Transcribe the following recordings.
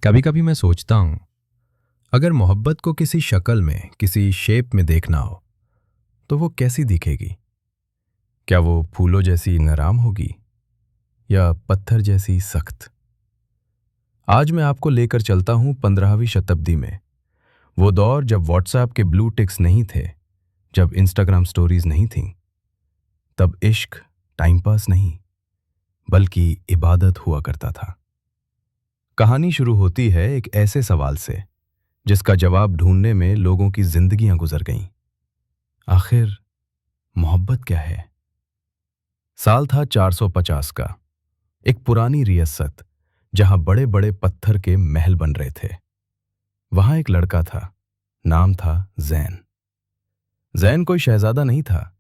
कभी कभी मैं सोचता हूँ, अगर मोहब्बत को किसी शक्ल में, किसी शेप में देखना हो, तो वो कैसी दिखेगी? क्या वो फूलों जैसी नराम होगी या पत्थर जैसी सख्त? आज मैं आपको लेकर चलता हूँ 15वीं शताब्दी में। वो दौर जब व्हाट्सएप के ब्लू टिक्स नहीं थे, जब इंस्टाग्राम स्टोरीज नहीं थीं। तब इश्क टाइम पास नहीं, बल्कि इबादत हुआ करता था। कहानी शुरू होती है एक ऐसे सवाल से जिसका जवाब ढूंढने में लोगों की जिंदगियां गुजर गईं। आखिर मोहब्बत क्या है? साल था 450 का। एक पुरानी रियासत जहां बड़े बड़े पत्थर के महल बन रहे थे। वहां एक लड़का था, नाम था जैन। जैन कोई शहजादा नहीं था,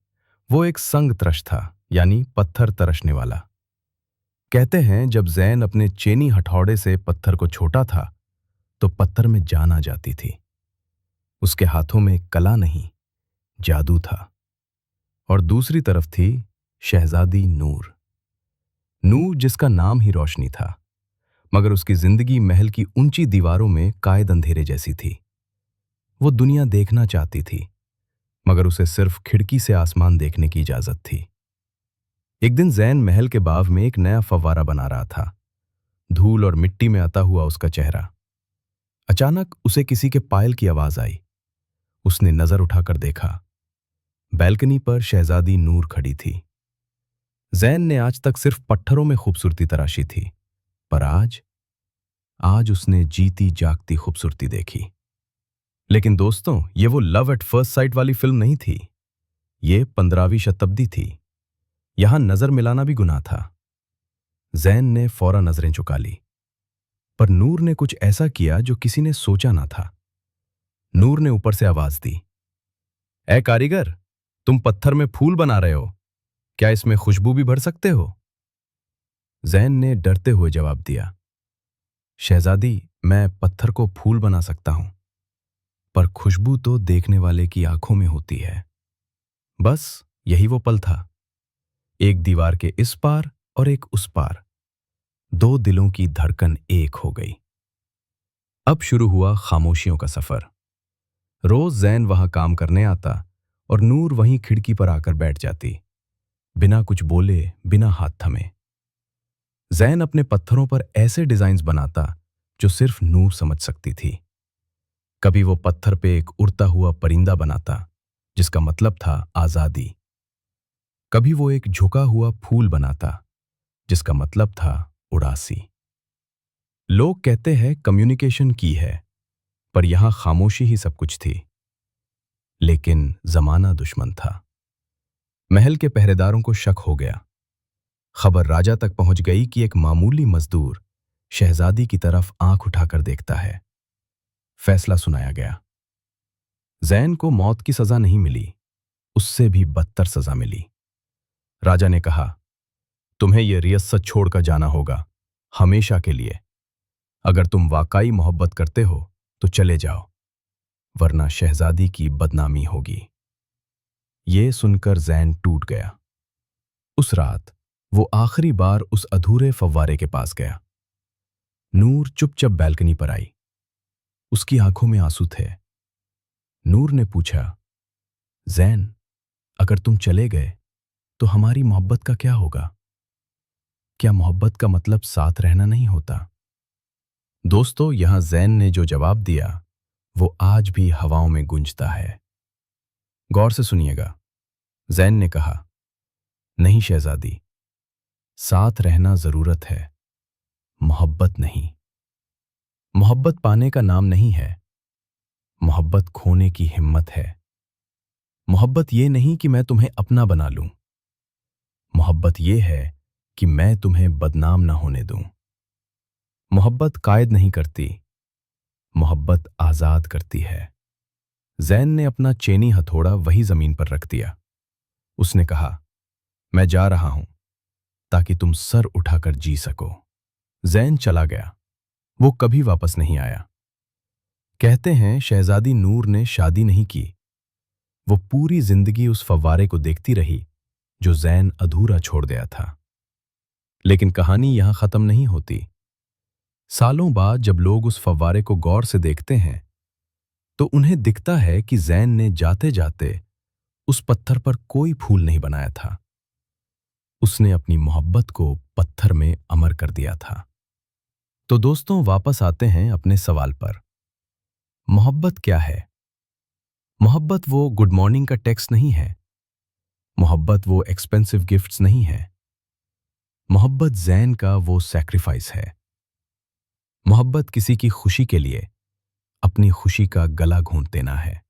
वो एक संग तरश था, यानी पत्थर तरशने वाला। कहते हैं जब जैन अपने चेनी हथौड़े से पत्थर को छोटा था तो पत्थर में जान आ जाती थी। उसके हाथों में कला नहीं, जादू था। और दूसरी तरफ थी शहजादी नूर। नूर जिसका नाम ही रोशनी था, मगर उसकी जिंदगी महल की ऊंची दीवारों में कायद अंधेरे जैसी थी। वो दुनिया देखना चाहती थी, मगर उसे सिर्फ खिड़की से आसमान देखने की इजाजत थी। एक दिन जैन महल के बाव में एक नया फव्वारा बना रहा था। धूल और मिट्टी में आता हुआ उसका चेहरा। अचानक उसे किसी के पायल की आवाज आई। उसने नजर उठाकर देखा। बैल्कनी पर शहजादी नूर खड़ी थी। जैन ने आज तक सिर्फ पत्थरों में खूबसूरती तराशी थी, पर आज आज उसने जीती जागती खूबसूरती देखी। लेकिन दोस्तों, ये वो लव एट फर्स्ट साइट वाली फिल्म नहीं थी। ये 15वीं शताब्दी थी। यहां नजर मिलाना भी गुनाह था। जैन ने फौरन नजरें चुका ली, पर नूर ने कुछ ऐसा किया जो किसी ने सोचा ना था। नूर ने ऊपर से आवाज दी, ए कारीगर, तुम पत्थर में फूल बना रहे हो, क्या इसमें खुशबू भी भर सकते हो? जैन ने डरते हुए जवाब दिया, शहजादी, मैं पत्थर को फूल बना सकता हूं, पर खुशबू तो देखने वाले की आंखों में होती है। बस यही वो पल था। एक दीवार के इस पार और एक उस पार, दो दिलों की धड़कन एक हो गई। अब शुरू हुआ खामोशियों का सफर। रोज जैन वहां काम करने आता और नूर वहीं खिड़की पर आकर बैठ जाती, बिना कुछ बोले, बिना हाथ थमे। जैन अपने पत्थरों पर ऐसे डिजाइन्स बनाता जो सिर्फ नूर समझ सकती थी। कभी वो पत्थर पे एक उड़ता हुआ परिंदा बनाता, जिसका मतलब था आजादी। कभी वो एक झुका हुआ फूल बनाता, जिसका मतलब था उदासी। लोग कहते हैं कम्युनिकेशन की है, पर यहां खामोशी ही सब कुछ थी। लेकिन जमाना दुश्मन था। महल के पहरेदारों को शक हो गया। खबर राजा तक पहुंच गई कि एक मामूली मजदूर शहजादी की तरफ आंख उठाकर देखता है। फैसला सुनाया गया। जैन को मौत की सजा नहीं मिली, उससे भी बदतर सजा मिली। राजा ने कहा, तुम्हें यह रियासत छोड़कर जाना होगा, हमेशा के लिए। अगर तुम वाकई मोहब्बत करते हो तो चले जाओ, वरना शहजादी की बदनामी होगी। ये सुनकर जैन टूट गया। उस रात वो आखिरी बार उस अधूरे फव्वारे के पास गया। नूर चुपचाप बैल्कनी पर आई। उसकी आंखों में आंसू थे। नूर ने पूछा, जैन, अगर तुम चले गए तो हमारी मोहब्बत का क्या होगा? क्या मोहब्बत का मतलब साथ रहना नहीं होता? दोस्तों, यहां जैन ने जो जवाब दिया वो आज भी हवाओं में गूंजता है। गौर से सुनिएगा। जैन ने कहा, नहीं शहजादी, साथ रहना जरूरत है, मोहब्बत नहीं। मोहब्बत पाने का नाम नहीं है, मोहब्बत खोने की हिम्मत है। मोहब्बत ये नहीं कि मैं तुम्हें अपना बना लूं, मोहब्बत ये है कि मैं तुम्हें बदनाम ना होने दूं। मोहब्बत कायद नहीं करती, मोहब्बत आजाद करती है। जैन ने अपना चेनी हथौड़ा वही जमीन पर रख दिया। उसने कहा, मैं जा रहा हूं ताकि तुम सर उठाकर जी सको। जैन चला गया। वो कभी वापस नहीं आया। कहते हैं शहजादी नूर ने शादी नहीं की। वो पूरी जिंदगी उस फव्वारे को देखती रही जो जैन अधूरा छोड़ गया था। लेकिन कहानी यहां खत्म नहीं होती। सालों बाद जब लोग उस फव्वारे को गौर से देखते हैं तो उन्हें दिखता है कि जैन ने जाते जाते उस पत्थर पर कोई फूल नहीं बनाया था। उसने अपनी मोहब्बत को पत्थर में अमर कर दिया था। तो दोस्तों, वापस आते हैं अपने सवाल पर। मोहब्बत क्या है? मोहब्बत वो गुड मॉर्निंग का टेक्स्ट नहीं है। मोहब्बत वो एक्सपेंसिव गिफ्ट्स नहीं है। मोहब्बत जैन का वो सैक्रिफाइस है। मोहब्बत किसी की खुशी के लिए अपनी खुशी का गला घोंट देना है।